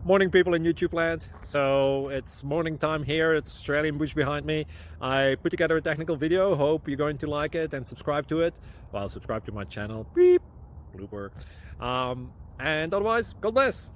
Morning, people in YouTube land. So it's morning time here. It's Australian bush behind me. I put together a technical video. Hope you're going to like it and subscribe to it. Well, subscribe to my channel. Beep, blooper. And otherwise, God bless.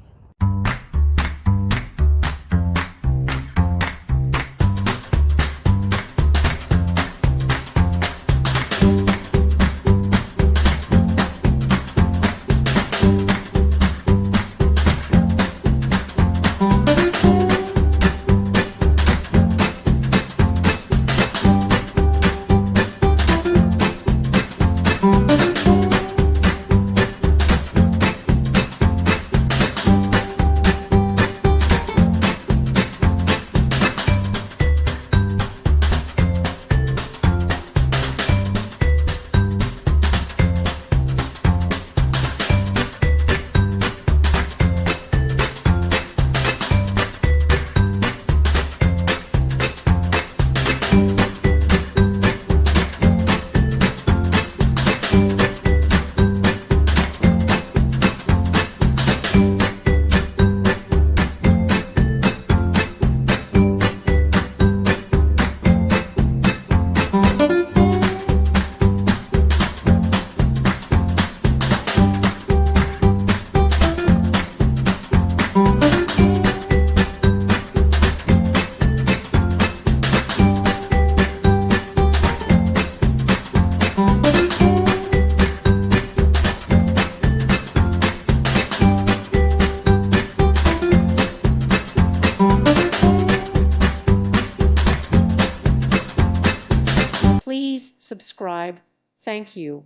Please subscribe. Thank you.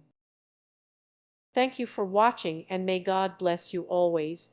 Thank you for watching, and may God bless you always.